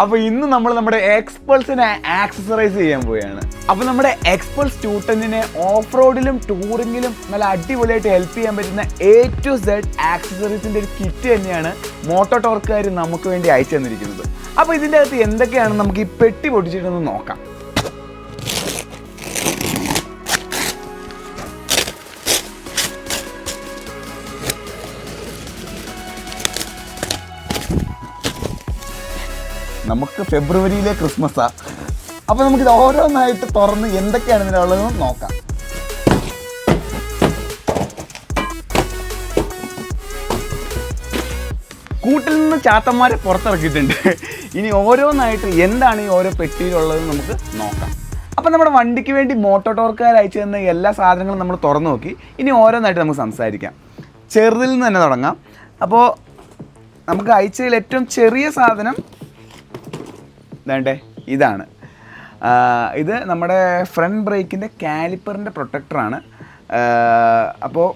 അപ്പോൾ ഇന്ന് നമ്മൾ നമ്മുടെ എക്സ്പൾസിനെ ആക്സസറൈസ് ചെയ്യാൻ പോവുകയാണ്. അപ്പോൾ നമ്മുടെ എക്സ്പൾസ് 210നെ ഓഫ് റോഡിലും ടൂറിങ്ങിലും നല്ല അടിപൊളിയായിട്ട് ഹെൽപ്പ് ചെയ്യാൻ പറ്റുന്ന A to Z ആക്സസറീസിൻ്റെ ഒരു കിറ്റ് തന്നെയാണ് മോട്ടോ ടോർക്കുകാർ നമുക്ക് വേണ്ടി അയച്ചു തന്നിരിക്കുന്നത്. അപ്പോൾ ഇതിൻ്റെ അകത്ത് എന്തൊക്കെയാണെന്ന് നമുക്ക് ഈ പെട്ടി പൊട്ടിച്ചിട്ടൊന്ന് നോക്കാം. നമുക്ക് ഫെബ്രുവരിയിലെ ക്രിസ്മസാണ്. അപ്പോൾ നമുക്കിത് ഓരോന്നായിട്ട് തുറന്ന് എന്തൊക്കെയാണ് ഇതിനുള്ളതെന്ന് നോക്കാം. കൂട്ടിൽ നിന്ന് ചാത്തന്മാരെ പുറത്തിറക്കിയിട്ടുണ്ട്. ഇനി ഓരോന്നായിട്ട് എന്താണ് ഈ ഓരോ പെട്ടിയിലുള്ളതെന്ന് നമുക്ക് നോക്കാം. അപ്പോൾ നമ്മുടെ വണ്ടിക്ക് വേണ്ടി മോട്ടോ ടോർക്കുകാർ അയച്ചു തന്ന എല്ലാ സാധനങ്ങളും നമ്മൾ തുറന്നു നോക്കി. ഇനി ഓരോന്നായിട്ട് നമുക്ക് സംസാരിക്കാം. ചെറുതിൽ നിന്ന് തന്നെ തുടങ്ങാം. അപ്പോൾ നമുക്ക് അയച്ചതിൽ ഏറ്റവും ചെറിയ സാധനം വേണ്ടേ ഇതാണ്. ഇത് നമ്മുടെ ഫ്രണ്ട് ബ്രേക്കിൻ്റെ കാലിപ്പറിൻ്റെ പ്രൊട്ടക്ടറാണ്. അപ്പോൾ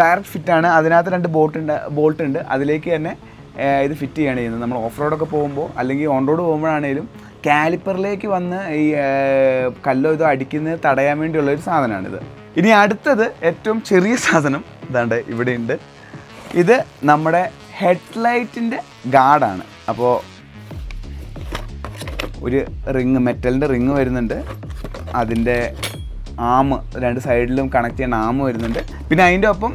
ഡയറക്റ്റ് ഫിറ്റാണ്. അതിനകത്ത് 2 ബോൾട്ട് ഉണ്ട്. അതിലേക്ക് തന്നെ ഇത് ഫിറ്റ് ചെയ്യാണ് ചെയ്യുന്നത്. നമ്മൾ ഓഫ് റോഡൊക്കെ പോകുമ്പോൾ അല്ലെങ്കിൽ ഓൺ റോഡ് പോകുമ്പോഴാണേലും കാലിപ്പറിലേക്ക് വന്ന് ഈ കല്ലോ ഇതോ അടിക്കുന്നത് തടയാൻ വേണ്ടിയുള്ളൊരു സാധനമാണിത്. ഇനി അടുത്തത് ഏറ്റവും ചെറിയ സാധനം ഇതാണ്ട് ഇവിടെയുണ്ട്. ഇത് നമ്മുടെ ഹെഡ്ലൈറ്റിൻ്റെ ഗാർഡാണ്. അപ്പോൾ ഒരു റിങ്, മെറ്റലിൻ്റെ റിങ് വരുന്നുണ്ട്. അതിൻ്റെ ആമ് 2 സൈഡിലും കണക്ട് ചെയ്യുന്ന ആമ് വരുന്നുണ്ട്. പിന്നെ അതിൻ്റെ ഒപ്പം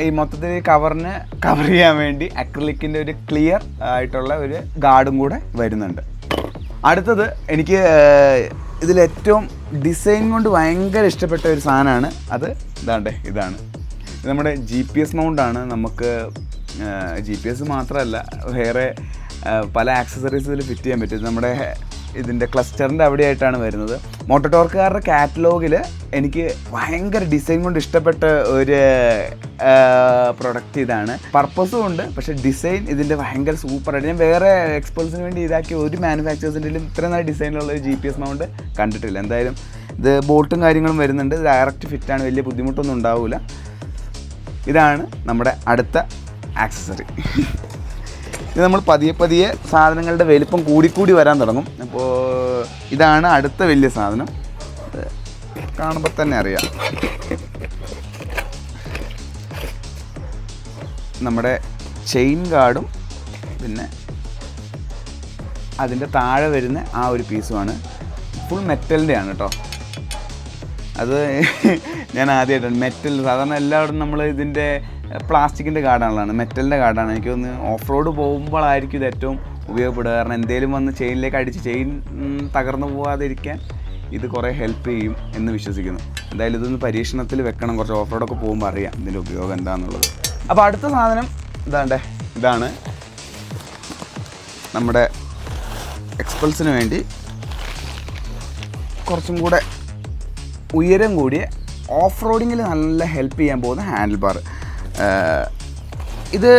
ഈ മൊത്തത്തിൽ കവറിന് കവർ ചെയ്യാൻ വേണ്ടി അക്രിലിക്കിൻ്റെ ഒരു ക്ലിയർ ആയിട്ടുള്ള ഒരു ഗാർഡും കൂടെ വരുന്നുണ്ട്. അടുത്തത് എനിക്ക് ഇതിലേറ്റവും ഡിസൈൻ കൊണ്ട് ഭയങ്കര ഇഷ്ടപ്പെട്ട ഒരു സാധനമാണ്. അത് ഇതാണ്. ഇത് നമ്മുടെ GPS മൗണ്ടാണ്. നമുക്ക് GPS മാത്രമല്ല വേറെ പല ആക്സസറീസ് ഇതിൽ ഫിറ്റ് ചെയ്യാൻ പറ്റും. നമ്മുടെ ഇതിൻ്റെ ക്ലസ്റ്ററിൻ്റെ അവിടെയായിട്ടാണ് വരുന്നത്. മോട്ടോ ടോർക്കുകാരുടെ കാറ്റലോഗിൽ എനിക്ക് ഭയങ്കര ഡിസൈൻ കൊണ്ട് ഇഷ്ടപ്പെട്ട ഒരു പ്രൊഡക്റ്റ് ഇതാണ്. പർപ്പസും ഉണ്ട്, പക്ഷേ ഡിസൈൻ ഇതിൻ്റെ ഭയങ്കര സൂപ്പറായിട്ട്. ഞാൻ വേറെ എക്സ്പൾസിന് വേണ്ടി ഇതാക്കിയ ഒരു മാനുഫാക്ചേഴ്സിൻ്റെയും ഇത്ര നല്ല ഡിസൈനിലുള്ള ഒരു GPS മൗണ്ട് കണ്ടിട്ടില്ല. എന്തായാലും ഇത് ബോൾട്ടും കാര്യങ്ങളും വരുന്നുണ്ട്. ഡയറക്റ്റ് ഫിറ്റാണ്, വലിയ ബുദ്ധിമുട്ടൊന്നും ഉണ്ടാവില്ല. ഇതാണ് നമ്മുടെ അടുത്ത ആക്സസറി. ഇത് നമ്മൾ പതിയെ സാധനങ്ങളുടെ വലിപ്പം കൂടിക്കൂടി വരാൻ തുടങ്ങും. അപ്പോൾ ഇതാണ് അടുത്ത വലിയ സാധനം. കാണുമ്പോൾ തന്നെ അറിയാം. നമ്മുടെ ചെയിൻ ഗാർഡും പിന്നെ അതിൻ്റെ താഴെ വരുന്ന ആ ഒരു പീസുമാണ്. ഫുൾ മെറ്റലിൻ്റെയാണ് കേട്ടോ. അത് ഞാൻ ആദ്യമായിട്ടാണ് മെറ്റൽ. സാധാരണ എല്ലായിടും നമ്മൾ ഇതിൻ്റെ പ്ലാസ്റ്റിക്കിൻ്റെ ഗാർഡാണുള്ളതാണ്, മെറ്റലിൻ്റെ ഗാർഡാണ്. എനിക്ക് തോന്നുന്നു ഓഫ് റോഡ് പോകുമ്പോഴായിരിക്കും ഇത് ഏറ്റവും ഉപയോഗപ്പെടുക. കാരണം എന്തെങ്കിലും വന്ന് ചെയിനിലേക്ക് അടിച്ച് ചെയിൻ തകർന്നു പോകാതിരിക്കാൻ ഇത് കുറേ ഹെൽപ്പ് ചെയ്യും എന്ന് വിശ്വസിക്കുന്നു. എന്തായാലും ഇതൊന്ന് പരീക്ഷണത്തിൽ വെക്കണം. കുറച്ച് ഓഫ് റോഡൊക്കെ പോകുമ്പോൾ അറിയാം ഇതിൻ്റെ ഉപയോഗം എന്താണെന്നുള്ളത്. അപ്പോൾ അടുത്ത സാധനം ഇതാണ് നമ്മുടെ എക്സ്പൾസിന് വേണ്ടി കുറച്ചും കൂടെ ഉയരം കൂടിയ ഓഫ് റോഡിങ്ങിൽ നല്ല ഹെൽപ്പ് ചെയ്യാൻ പോകുന്ന ഹാൻഡിൽ ബാർ. ഇത്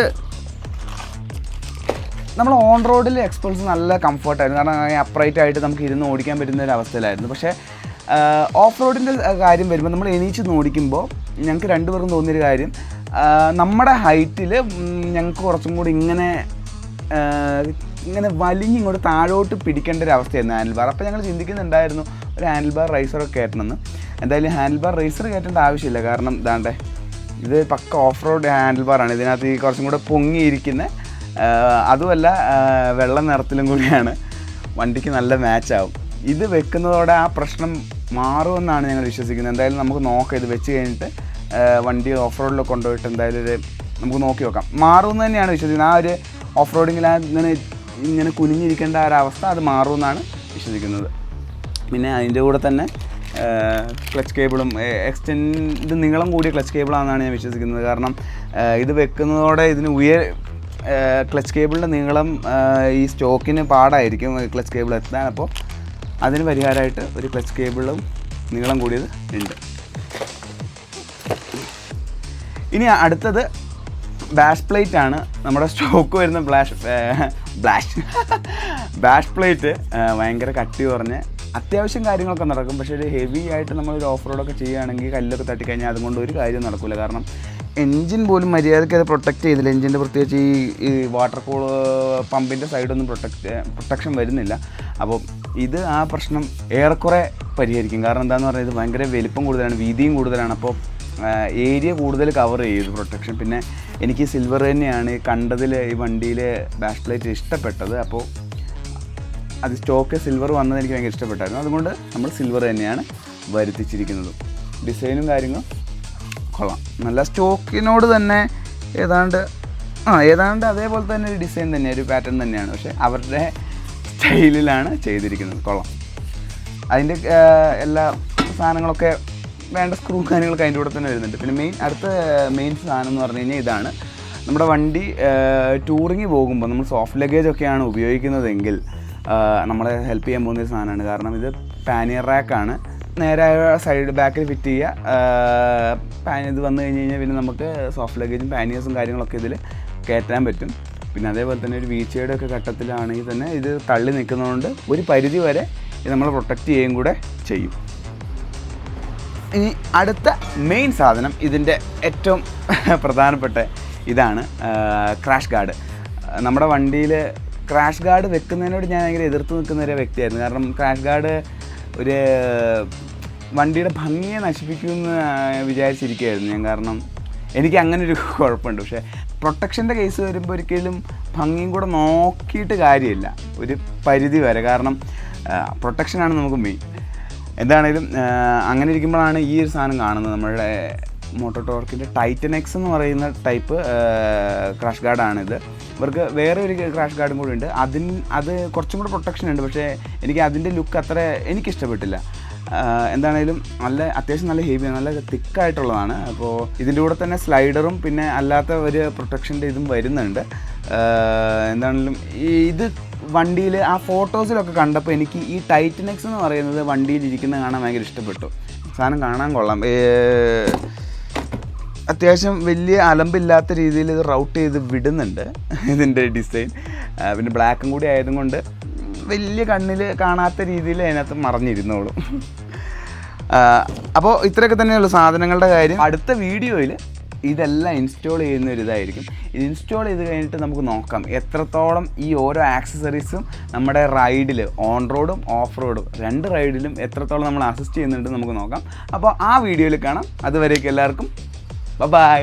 നമ്മൾ ഓൺ റോഡിൽ എക്സ്പൾസ് നല്ല കംഫർട്ടായിരുന്നു. കാരണം അപ്രൈറ്റ് ആയിട്ട് നമുക്ക് ഇരുന്ന് ഓടിക്കാൻ പറ്റുന്ന ഒരു അവസ്ഥയിലായിരുന്നു. പക്ഷേ ഓഫ് റോഡിൻ്റെ കാര്യം വരുമ്പോൾ നമ്മൾ എണീച്ച് ഓടിക്കുമ്പോൾ ഞങ്ങൾക്ക് 2 പേർക്കും തോന്നിയൊരു കാര്യം, നമ്മുടെ ഹൈറ്റിൽ ഞങ്ങൾക്ക് കുറച്ചും കൂടി ഇങ്ങനെ വലിഞ്ഞിങ്ങോട്ട് താഴോട്ട് പിടിക്കേണ്ട ഒരു അവസ്ഥയായിരുന്നു ഹാൻഡിൽ ബാർ. അപ്പോൾ ഞങ്ങൾ ചിന്തിക്കുന്നുണ്ടായിരുന്നു ഒരു ഹാൻഡിൽ ബാർ റൈസറൊക്കെ കയറ്റണമെന്ന്. എന്തായാലും ഹാൻഡിൽ ബാർ റൈസർ കയറ്റേണ്ട ആവശ്യമില്ല. കാരണം ഇത് പക്ക ഓഫ് റോഡ് ഹാൻഡിൽ ബാറാണ്. ഇതിനകത്ത് ഈ കുറച്ചും കൂടെ പൊങ്ങിയിരിക്കുന്ന, അതുമല്ല വെള്ള നിറത്തിലും കൂടിയാണ്. വണ്ടിക്ക് നല്ല മാച്ചാവും. ഇത് വെക്കുന്നതോടെ ആ പ്രശ്നം മാറുമെന്നാണ് ഞങ്ങൾ വിശ്വസിക്കുന്നത്. എന്തായാലും നമുക്ക് നോക്കാം. ഇത് വെച്ച് കഴിഞ്ഞിട്ട് വണ്ടി ഓഫ് റോഡിലൊക്കെ കൊണ്ടുപോയിട്ട് എന്തായാലും നമുക്ക് നോക്കി നോക്കാം. മാറുമെന്ന് തന്നെയാണ് വിശ്വസിക്കുന്നത്. ആ ഒരു ഓഫ് റോഡിങ്ങിൽ ഇങ്ങനെ കുനിഞ്ഞിരിക്കേണ്ട ആ ഒരു അവസ്ഥ അത് മാറുമെന്നാണ് വിശ്വസിക്കുന്നത്. പിന്നെ അതിൻ്റെ കൂടെ തന്നെ ക്ലച്ച് കേബിളും ഇത് നീളം കൂടിയ ക്ലച്ച് കേബിളാണെന്നാണ് ഞാൻ വിശ്വസിക്കുന്നത്. കാരണം ഇത് വെക്കുന്നതോടെ ഇതിന് ക്ലച്ച് കേബിളിൻ്റെ നീളം ഈ സ്റ്റോക്കിന് പാടായിരിക്കും ക്ലച്ച് കേബിൾ എത്താൻ. അപ്പോൾ അതിന് പരിഹാരമായിട്ട് ഒരു ക്ലച്ച് കേബിളും നീളം കൂടിയത് ഉണ്ട്. ഇനി അടുത്തത് ബാഷ് പ്ലേറ്റ് ആണ്. നമ്മുടെ സ്റ്റോക്ക് വരുന്ന ബാഷ് പ്ലേറ്റ് ഭയങ്കര കട്ടി കുറഞ്ഞ് അത്യാവശ്യം കാര്യങ്ങളൊക്കെ നടക്കും. പക്ഷേ ഒരു ഹെവി ആയിട്ട് നമ്മളൊരു ഓഫ് റോഡൊക്കെ ചെയ്യുകയാണെങ്കിൽ കല്ലൊക്കെ തട്ടിക്കഴിഞ്ഞാൽ അതുകൊണ്ട് ഒരു കാര്യം നടക്കില്ല. കാരണം എൻജിൻ പോലും മര്യാദയ്ക്ക് അത് പ്രൊട്ടക്റ്റ് ചെയ്തില്ല. എൻജിൻ്റെ പ്രത്യേകിച്ച് ഈ വാട്ടർ പമ്പിൻ്റെ സൈഡൊന്നും പ്രൊട്ടക്ഷൻ വരുന്നില്ല. അപ്പോൾ ഇത് ആ പ്രശ്നം ഏറെക്കുറെ പരിഹരിക്കും. കാരണം എന്താണെന്ന് പറഞ്ഞാൽ ഇത് ഭയങ്കര വലിപ്പം കൂടുതലാണ്, വീതിയും കൂടുതലാണ്. അപ്പോൾ ഏരിയ കൂടുതൽ കവർ ചെയ്തു പ്രൊട്ടക്ഷൻ. പിന്നെ എനിക്ക് സിൽവർ തന്നെയാണ് കണ്ടതിൽ ഈ വണ്ടിയിൽ ബാക്ക് ലൈറ്റ് ഇഷ്ടപ്പെട്ടത്. അപ്പോൾ അത് സ്റ്റോക്ക് സിൽവർ വന്നത് എനിക്ക് ഭയങ്കര ഇഷ്ടപ്പെട്ടായിരുന്നു. അതുകൊണ്ട് നമ്മൾ സിൽവർ തന്നെയാണ് വരുത്തിച്ചിരിക്കുന്നത്. ഡിസൈനും കാര്യങ്ങളും കൊള്ളാം. നല്ല സ്റ്റോക്കിനോട് തന്നെ ഏതാണ്ട് അതേപോലെ തന്നെ ഒരു ഡിസൈൻ തന്നെയാണ്, ഒരു പാറ്റേൺ തന്നെയാണ്. പക്ഷേ അവരുടെ സ്റ്റൈലിലാണ് ചെയ്തിരിക്കുന്നത്. കൊള്ളാം. അതിൻ്റെ എല്ലാ സാധനങ്ങളൊക്കെ വേണ്ട സ്ക്രൂ കാര്യങ്ങളൊക്കെ അതിൻ്റെ കൂടെ തന്നെ വരുന്നുണ്ട്. പിന്നെ അടുത്ത മെയിൻ സാധനം എന്ന് പറഞ്ഞു കഴിഞ്ഞാൽ ഇതാണ്. നമ്മുടെ വണ്ടി ടൂറിങ് പോകുമ്പോൾ നമ്മൾ സോഫ്റ്റ് ലഗേജ് ഒക്കെയാണ് ഉപയോഗിക്കുന്നതെങ്കിൽ നമ്മളെ ഹെൽപ്പ് ചെയ്യാൻ പോകുന്നൊരു സാധനമാണ്. കാരണം ഇത് പാനിയർ റാക്കാണ്. നേരെ സൈഡ് ബാക്കിൽ ഫിറ്റ് ചെയ്യുക. ഇത് വന്നു കഴിഞ്ഞ് കഴിഞ്ഞാൽ പിന്നെ നമുക്ക് സോഫ്റ്റ് ലഗേജും പാനിയേഴ്സും കാര്യങ്ങളൊക്കെ ഇതിൽ കയറ്റാൻ പറ്റും. പിന്നെ അതേപോലെ തന്നെ ഒരു വീഴ്ചയുടെ ഒക്കെ ഘട്ടത്തിലാണെങ്കിൽ തന്നെ ഇത് തള്ളി നിൽക്കുന്നതുകൊണ്ട് ഒരു പരിധി വരെ ഇത് നമ്മൾ പ്രൊട്ടക്റ്റ് ചെയ്യുകയും കൂടെ ചെയ്യും. ഇനി അടുത്ത മെയിൻ സാധനം, ഇതിൻ്റെ ഏറ്റവും പ്രധാനപ്പെട്ട ഇതാണ് ക്രാഷ് ഗാർഡ്. നമ്മുടെ വണ്ടിയിൽ ക്രാഷ് ഗാർഡ് വെക്കുന്നതിനോട് ഞാൻ ഭയങ്കര എതിർത്ത് നിൽക്കുന്ന ഒരു വ്യക്തിയായിരുന്നു. കാരണം ക്രാഷ് ഗാർഡ് ഒരു വണ്ടിയുടെ ഭംഗിയെ നശിപ്പിക്കുമെന്ന് വിചാരിച്ചിരിക്കുകയായിരുന്നു ഞാൻ. കാരണം എനിക്ക് അങ്ങനെ ഒരു കുഴപ്പമുണ്ട്. പക്ഷേ പ്രൊട്ടക്ഷൻ്റെ കേസ് വരുമ്പോൾ ഒരിക്കലും ഭംഗിയും കൂടെ നോക്കിയിട്ട് കാര്യമില്ല, ഒരു പരിധി വരെ. കാരണം പ്രൊട്ടക്ഷനാണ് നമുക്ക് മെയിൻ. എന്താണേലും അങ്ങനെ ഇരിക്കുമ്പോഴാണ് ഈ ഒരു സാധനം കാണുന്നത്. നമ്മളുടെ മോട്ടോ ടോർക്കിൻ്റെ ടൈറ്റൻ എക്സ് എന്ന് പറയുന്ന ടൈപ്പ് ക്രാഷ് ഗാർഡാണിത്. ഇവർക്ക് വേറെ ഒരു ക്രാഷ് ഗാർഡും കൂടി ഉണ്ട്. അത് കുറച്ചും കൂടെ പ്രൊട്ടക്ഷൻ ഉണ്ട്. പക്ഷേ എനിക്ക് അതിൻ്റെ ലുക്ക് അത്ര എനിക്കിഷ്ടപ്പെട്ടില്ല. എന്താണേലും അത്യാവശ്യം നല്ല ഹെവിയാണ്, നല്ല തിക്കായിട്ടുള്ളതാണ്. അപ്പോൾ ഇതിൻ്റെ കൂടെ തന്നെ സ്ലൈഡറും പിന്നെ അല്ലാത്ത ഒരു പ്രൊട്ടക്ഷൻ്റെ ഇതും വരുന്നുണ്ട്. എന്താണേലും ഇത് വണ്ടിയിൽ ആ ഫോട്ടോസിലൊക്കെ കണ്ടപ്പോൾ എനിക്ക് ഈ ടൈറ്റൻ എക്സ് എന്ന് പറയുന്നത് വണ്ടിയിൽ ഇരിക്കുന്നത് കാണാൻ ഭയങ്കര ഇഷ്ടപ്പെട്ടു. സാധനം കാണാൻ കൊള്ളാം. അത്യാവശ്യം വലിയ അലമ്പില്ലാത്ത രീതിയിൽ ഇത് റൗട്ട് ചെയ്ത് വിടുന്നുണ്ട് ഇതിൻ്റെ ഡിസൈൻ. പിന്നെ ബ്ലാക്കും കൂടി ആയതും കൊണ്ട് വലിയ കണ്ണിൽ കാണാത്ത രീതിയിൽ അതിനകത്ത് മറഞ്ഞിരുന്നോളും. അപ്പോൾ ഇത്രയൊക്കെ തന്നെയുള്ള സാധനങ്ങളുടെ കാര്യം. അടുത്ത വീഡിയോയിൽ ഇതെല്ലാം ഇൻസ്റ്റാൾ ചെയ്യുന്ന ഒരു ഇതായിരിക്കും. ഇത് ഇൻസ്റ്റാൾ ചെയ്ത് കഴിഞ്ഞിട്ട് നമുക്ക് നോക്കാം എത്രത്തോളം ഈ ഓരോ ആക്സസറീസും നമ്മുടെ റൈഡിൽ, ഓൺ റോഡും ഓഫ് റോഡും രണ്ട് റൈഡിലും എത്രത്തോളം നമ്മൾ അസിസ്റ്റ് ചെയ്യുന്നുണ്ട് നമുക്ക് നോക്കാം. അപ്പോൾ ആ വീഡിയോയിൽ കാണാം. അതുവരേക്കും എല്ലാവർക്കും ബൈ.